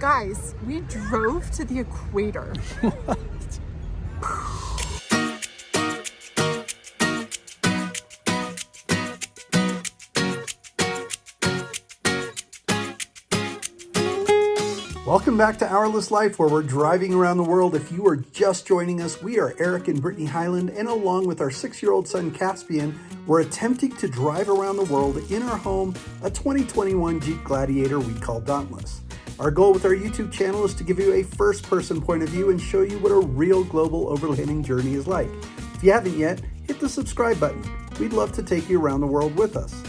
Guys, we drove to the equator. Welcome back to Hourless Life, where we're driving around the world. If you are just joining us, we are Eric and Brittany Highland, and along with our 6-year-old son Caspian, we're attempting to drive around the world in our home, a 2021 Jeep Gladiator we call Dauntless. Our goal with our YouTube channel is to give you a first-person point of view and show you what a real global overlanding journey is like. If you haven't yet, hit the subscribe button. We'd love to take you around the world with us.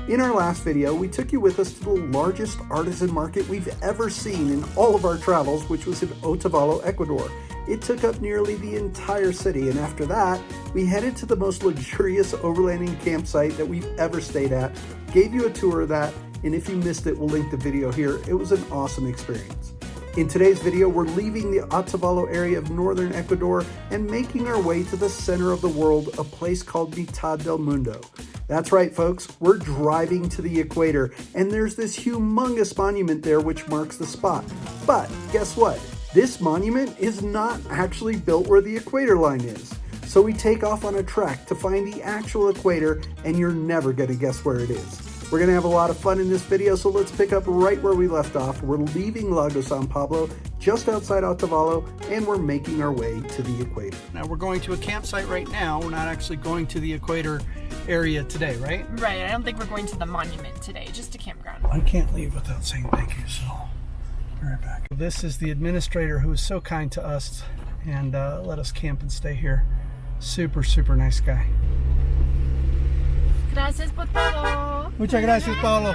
In our last video, we took you with us to the largest artisan market we've ever seen in all of our travels, which was in Otavalo, Ecuador. It took up nearly the entire city, and after that, we headed to the most luxurious overlanding campsite that we've ever stayed at, gave you a tour of that, and if you missed it, we'll link the video here. It was an awesome experience. In today's video, we're leaving the Otavalo area of northern Ecuador and making our way to the center of the world, a place called Mitad del Mundo. That's right, folks, we're driving to the equator, and there's this humongous monument there which marks the spot. But guess what? This monument is not actually built where the equator line is. So we take off on a trek to find the actual equator, and you're never going to guess where it is. We're going to have a lot of fun in this video, so let's pick up right where we left off. We're leaving Lago San Pablo, just outside Otavalo, and we're making our way to the equator. Now we're going to a campsite right now. We're not actually going to the equator area today, right? Right, I don't think we're going to the monument today, just a campground. I can't leave without saying thank you, so I'll be right back. This is the administrator who was so kind to us and let us camp and stay here. Super, super nice guy. Gracias por todo. Muchas gracias, Paulo.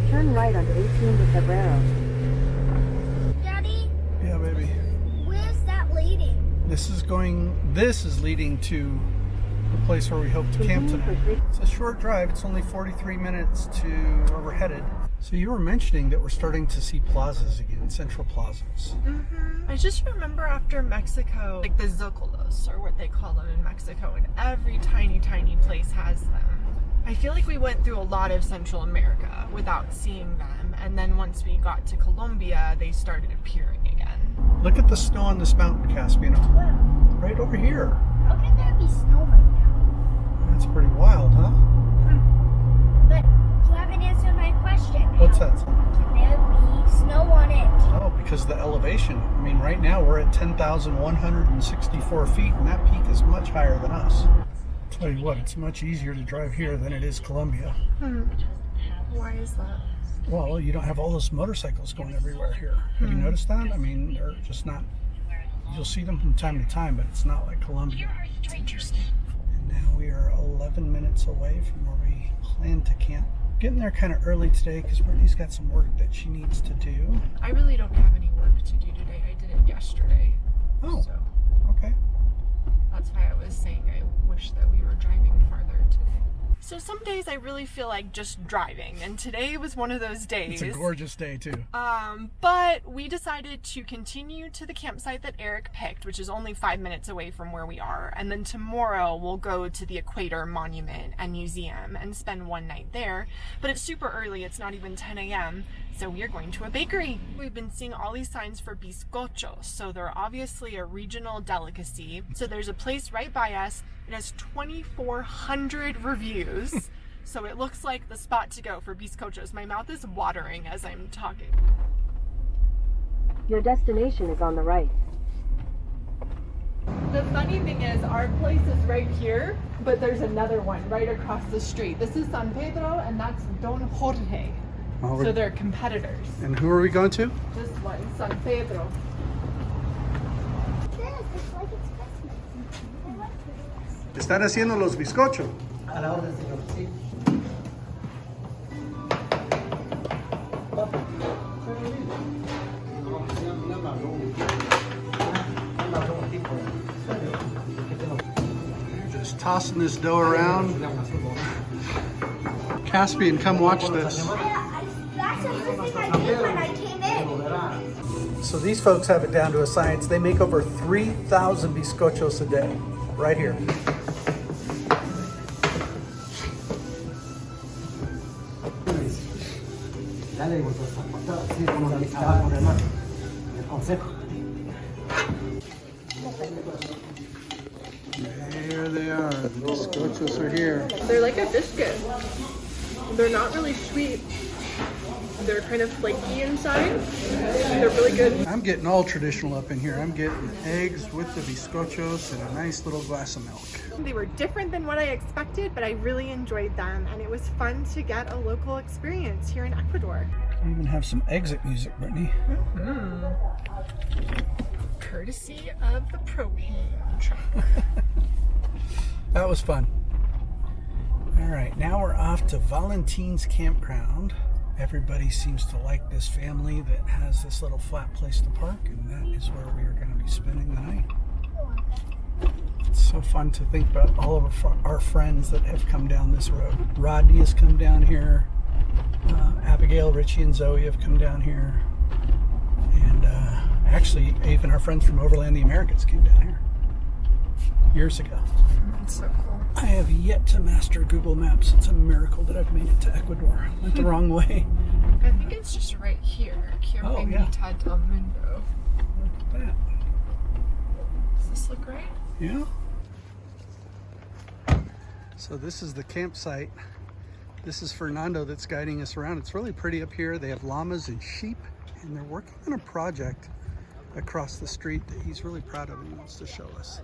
Turn right onto 18 de Febrero. Daddy, Yeah, baby. where's that leading? This is leading to the place where we hope to camp tonight. It's a short drive. It's only 43 minutes to where we're headed. So you were mentioning that we're starting to see plazas again, central plazas. I just remember after Mexico, like the Zócalos, or what they call them in Mexico, and every tiny place has them. I feel like we went through a lot of Central America without seeing them, and then once we got to Colombia, they started appearing again. Look at the snow on this mountain, Caspian. Right over here. How can there be snow right now? That's pretty wild, huh? But you haven't answered my question. What's that? Can there be snow on it? Oh, because the elevation. I mean, right now we're at 10,164 feet, and that peak is much higher than us. Tell you what, it's much easier to drive here than it is Colombia. Why is that? Well, you don't have all those motorcycles going everywhere here. Have you noticed that? I mean, they're just not, you'll see them from time to time, but it's not like Colombia. It's interesting. And now we are 11 minutes away from where we plan to camp. Getting there kind of early today because Brittany's got some work that she needs to do. I really don't have any work to do today. I did it yesterday. Oh, So okay. that's why I was saying I wish that we were driving farther today. So some days I really feel like just driving, and today was one of those days. It's a gorgeous day too. But we decided to continue to the campsite that Eric picked, which is only 5 minutes away from where we are. And then tomorrow we'll go to the Equator Monument and Museum and spend one night there. But it's super early, it's not even 10 a.m. So we are going to a bakery. We've been seeing all these signs for bizcochos, so they're obviously a regional delicacy. So there's a place right by us. It has 2,400 reviews. So it looks like the spot to go for bizcochos. My mouth is watering as I'm talking. Your destination is on the right. The funny thing is, our place is right here, but there's another one right across the street. This is San Pedro, and that's Don Jorge. Oh, So they're competitors. and who are we going to? This one, San Pedro. It's like it's Christmas. I like Christmas. Están haciendo los bizcochos. A la orden, señor. Sí. Just tossing this dough around. Caspian, come watch this. That's the first thing I did when I came in. So these folks have it down to a science. They make over 3,000 bizcochos a day, right here. There they are. The bizcochos are here. They're like a biscuit. They're not really sweet. They're kind of flaky inside. They're really good. I'm getting all traditional up in here. I'm getting eggs with the bizcochos and a nice little glass of milk. They were different than what I expected, but I really enjoyed them, and it was fun to get a local experience here in Ecuador. I even have some exit music, Brittany. Courtesy of the propane truck. That was fun. All right, now we're off to Valentine's campground. Everybody seems to like this family that has this little flat place to park, and that is where we are going to be spending the night. It's so fun to think about all of our friends that have come down this road. Rodney has come down here. Abigail, Richie, and Zoe have come down here. And actually, even our friends from Overland the Americas came down here years ago. That's so cool. I have yet to master Google Maps. It's a miracle that I've made it to Ecuador. Went the wrong way. I think it's just right here. Camping Mitad del Mundo. Look at that. Does this look right? Yeah. So this is the campsite. This is Fernando that's guiding us around. It's really pretty up here. They have llamas and sheep, and they're working on a project across the street that he's really proud of and wants to show us.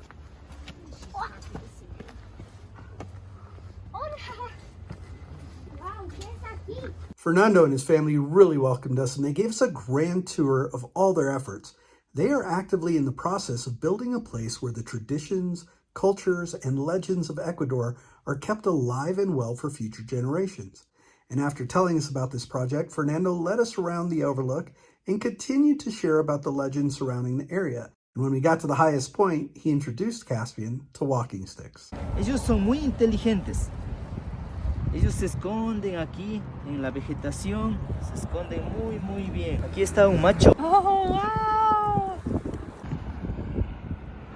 Fernando and his family really welcomed us, and they gave us a grand tour of all their efforts. They are actively in the process of building a place where the traditions, cultures, and legends of Ecuador are kept alive and well for future generations. And after telling us about this project, Fernando led us around the overlook and continued to share about the legends surrounding the area. And when we got to the highest point, he introduced Caspian to walking sticks. Ellos son muy inteligentes. Ellos se esconden aquí en la vegetación, se esconden muy bien. Aquí está un macho. Oh, wow.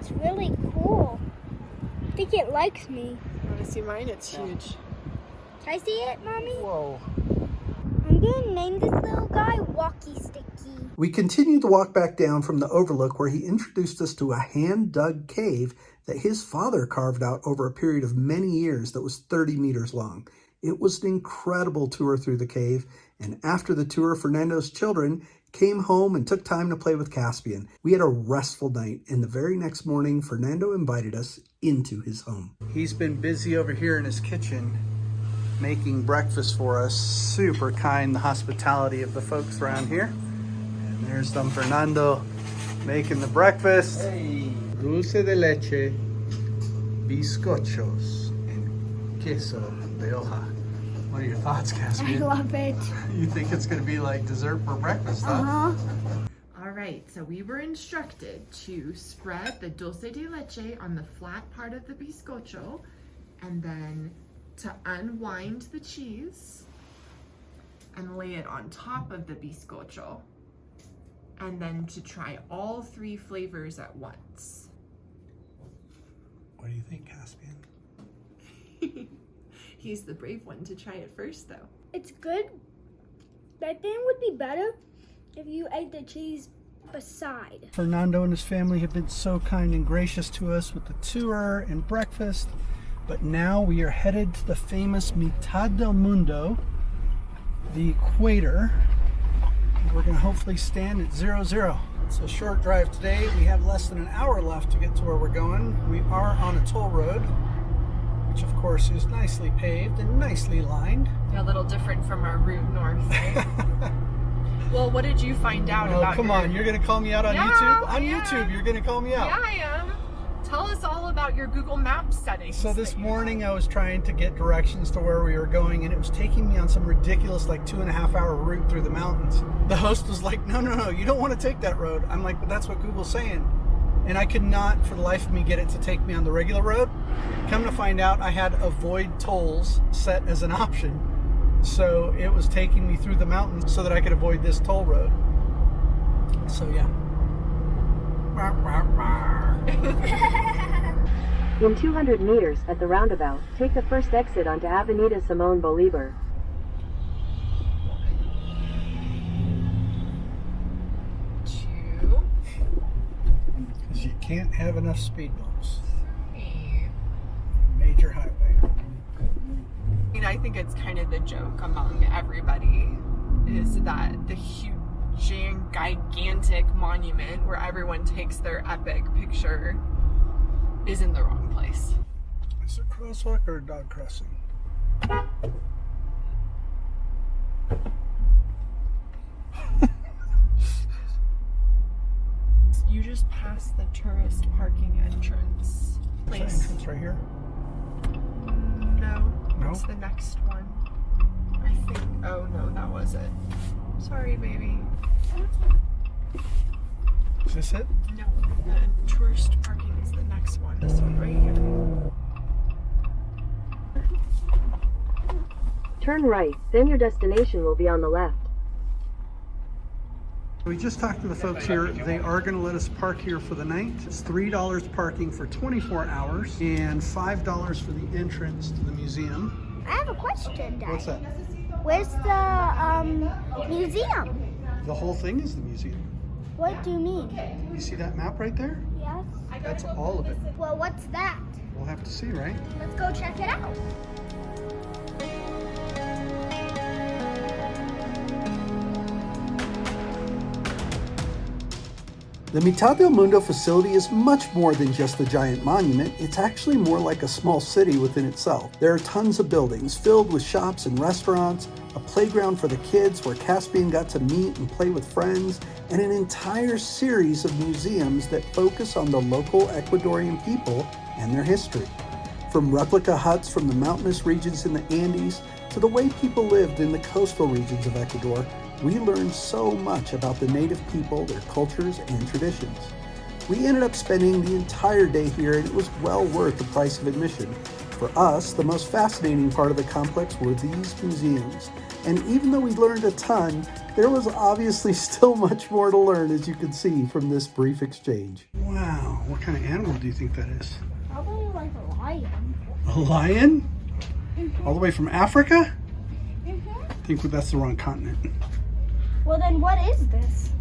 It's really cool. I think it likes me. You want to see mine? It's huge. Can I see it, Mommy? Whoa. I'm going to name this little guy Walkie Sticky. We continued to walk back down from the overlook where he introduced us to a hand-dug cave that his father carved out over a period of many years that was 30 meters long. It was an incredible tour through the cave, and after the tour, Fernando's children came home and took time to play with Caspian. We had a restful night, and the very next morning, Fernando invited us into his home. He's been busy over here in his kitchen making breakfast for us. Super kind, the hospitality of the folks around here. And there's Don Fernando making the breakfast. Hey. Dulce de leche, bizcochos, and queso de hoja. What are your thoughts, Caspian? I love it. You think it's going to be like dessert for breakfast, huh? All right, so we were instructed to spread the dulce de leche on the flat part of the bizcocho, and then to unwind the cheese and lay it on top of the bizcocho, and then to try all three flavors at once. What do you think, Caspian? He's the brave one to try it first, though. It's good. I think it would be better if you ate the cheese beside. Fernando and his family have been so kind and gracious to us with the tour and breakfast, but now we are headed to the famous Mitad del Mundo, the equator. We're going to hopefully stand at 00. It's a short drive today. We have less than an hour left to get to where we're going. We are on a toll road, which of course is nicely paved and nicely lined. A little different from our route north. Well, what did you find out about? Oh, come on. You're going to call me out on YouTube? On YouTube, you're going to call me out. Yeah, I am. Tell us all about your Google Maps settings. So this morning I was trying to get directions to where we were going, and it was taking me on some ridiculous like 2.5 hour route through the mountains. The host was like, no, you don't want to take that road. I'm like, but that's what Google's saying. And I could not for the life of me get it to take me on the regular road. Come to find out, I had avoid tolls set as an option. So it was taking me through the mountains so that I could avoid this toll road. So yeah. In 200 meters at the roundabout, take the first exit onto Avenida Simón Bolívar. Can't have enough speed bumps. Major highway. I mean, I think it's kind of the joke among everybody is that the huge, gigantic monument where everyone takes their epic picture is in the wrong place. Is it a crosswalk or a dog crossing? You just passed the tourist parking entrance. Is that entrance right here? No, No? it's the next one. I think. Oh no, that was it. Sorry, baby. Is this it? No, the tourist parking is the next one. This one right here. Turn right, then your destination will be on the left. We just talked to the folks here. They are going to let us park here for the night. It's $3 parking for 24 hours and $5 for the entrance to the museum. I have a question, Dad. What's that? Where's the museum? The whole thing is the museum. What do you mean? You see that map right there? Yes. That's all of it. Well, what's that? We'll have to see, right? Let's go check it out. The Mitad del Mundo facility is much more than just the giant monument. It's actually more like a small city within itself. There are tons of buildings filled with shops and restaurants, a playground for the kids where Caspian got to meet and play with friends, and an entire series of museums that focus on the local Ecuadorian people and their history. From replica huts from the mountainous regions in the Andes to the way people lived in the coastal regions of Ecuador, we learned so much about the native people, their cultures, and traditions. We ended up spending the entire day here, and it was well worth the price of admission. For us, the most fascinating part of the complex were these museums. And even though we learned a ton, there was obviously still much more to learn, as you can see from this brief exchange. Wow, what kind of animal do you think that is? Probably like a lion. A lion? All the way from Africa? Mm-hmm. I think that's the wrong continent. Well, then what is this?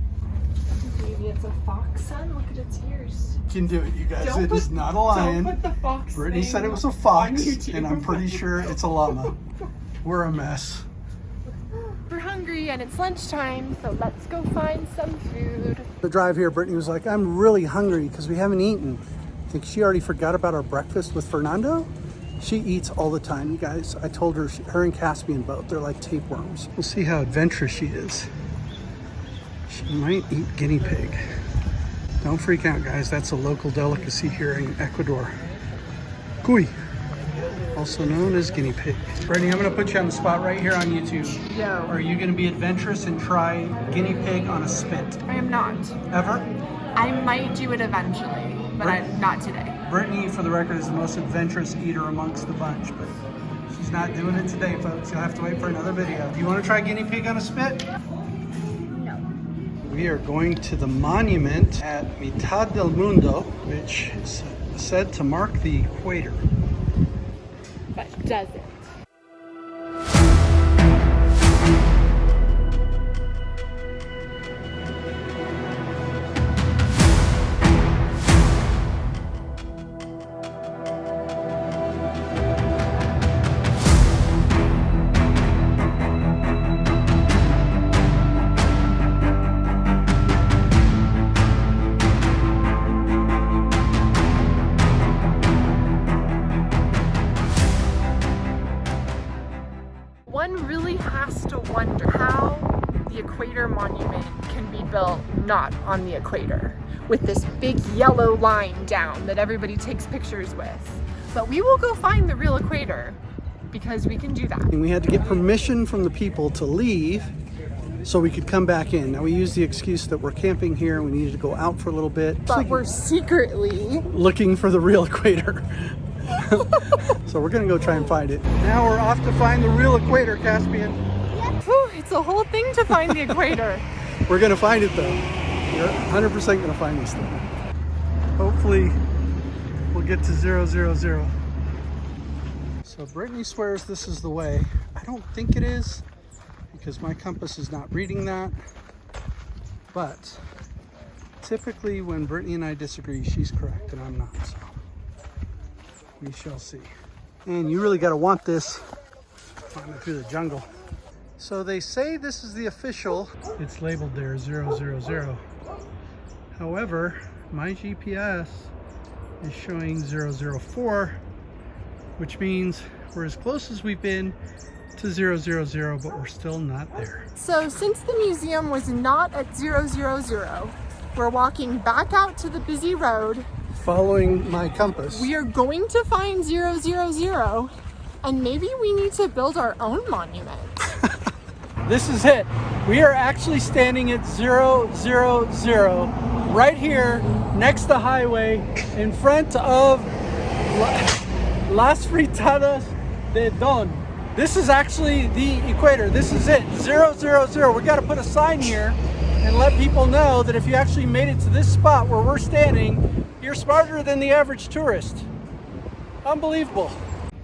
Maybe it's a fox, son. Look at its ears. You can do it, you guys. Don't It put- is not a lion. Don't put the fox Brittany thing said it was a on fox, YouTube. and I'm pretty sure it's a llama. We're a mess. We're hungry and it's lunchtime, so let's go find some food. The drive here, Brittany was like, I'm really hungry because we haven't eaten. I think she already forgot about our breakfast with Fernando. She eats all the time, you guys. I told her, her and Caspian both, they're like tapeworms. We'll see how adventurous she is. She might eat guinea pig. Don't freak out, guys. That's a local delicacy here in Ecuador. Cuy, also known as guinea pig. Brittany, I'm gonna put you on the spot right here on YouTube. Yo. Are you gonna be adventurous and try guinea pig on a spit? I am not. Ever? I might do it eventually, but I'm not today. Brittany, for the record, is the most adventurous eater amongst the bunch, but she's not doing it today, folks. You'll have to wait for another video. Do you want to try guinea pig on a spit? No. We are going to the monument at Mitad del Mundo, which is said to mark the equator. But does it? One really has to wonder how the Equator Monument can be built not on the equator, with this big yellow line down that everybody takes pictures with. But we will go find the real equator, because we can do that. And we had to get permission from the people to leave so we could come back in. Now we used the excuse that we're camping here and we needed to go out for a little bit. But we're secretly looking for the real equator. So we're gonna go try and find it. Now we're off to find the real equator, Caspian. Whew, it's a whole thing to find the equator. We're gonna find it though. We're 100% gonna find this thing. Hopefully we'll get to 000. So Brittany swears this is the way. I don't think it is because my compass is not reading that, but Typically, when Brittany and I disagree, she's correct and I'm not, so we shall see. And you really got to want this climbing through the jungle. So they say this is the official. It's labeled there 000. However, my GPS is showing 004, which means we're as close as we've been to 000, but we're still not there. So since the museum was not at 000, we're walking back out to the busy road. Following my compass. We are going to find 000, and maybe we need to build our own monument. This is it. We are actually standing at 000, right here next to the highway in front of Las Fritadas de Don. This is actually the equator. This is it, 000. We got to put a sign here and let people know that if you actually made it to this spot where we're standing, you're smarter than the average tourist. Unbelievable.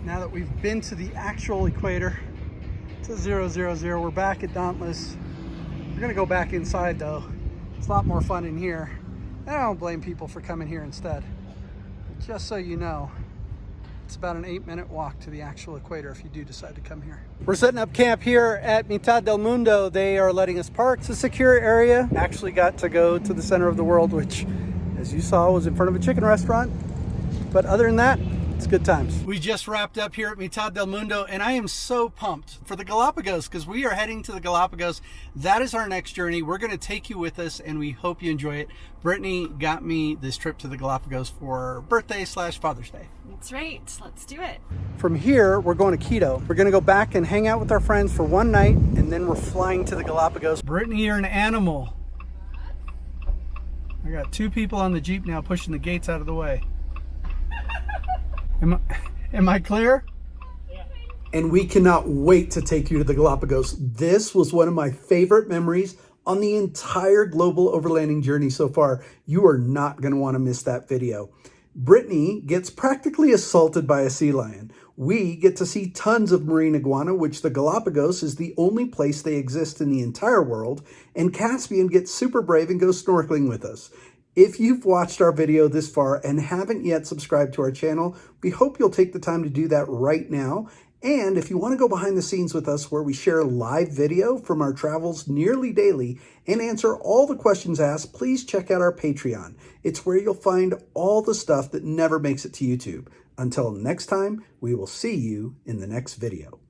Now that we've been to the actual equator, to 000, we're back at Dauntless. We're gonna go back inside though. It's a lot more fun in here. And I don't blame people for coming here instead. But just so you know, it's about an 8-minute walk to the actual equator if you do decide to come here. We're setting up camp here at Mitad del Mundo. They are letting us park. It's a secure area. Actually got to go to the center of the world, which, as you saw, was in front of a chicken restaurant. But other than that, it's good times. We just wrapped up here at Mitad del Mundo, and I am so pumped for the Galapagos because we are heading to the Galapagos. That is our next journey. We're going to take you with us, and we hope you enjoy it. Brittany got me this trip to the Galapagos for birthday / Father's Day. That's right. Let's do it. From here, we're going to Quito. We're going to go back and hang out with our friends for one night, and then we're flying to the Galapagos. Brittany, you're an animal. I got 2 people on the Jeep now pushing the gates out of the way. Am I clear? Yeah. And we cannot wait to take you to the Galapagos. This was one of my favorite memories on the entire global overlanding journey so far. You are not going to want to miss that video. Brittany gets practically assaulted by a sea lion. We get to see tons of marine iguana, which the Galapagos is the only place they exist in the entire world. And Caspian gets super brave and goes snorkeling with us. If you've watched our video this far and haven't yet subscribed to our channel, we hope you'll take the time to do that right now. And if you want to go behind the scenes with us where we share live video from our travels nearly daily and answer all the questions asked, please check out our Patreon. It's where you'll find all the stuff that never makes it to YouTube. Until next time, we will see you in the next video.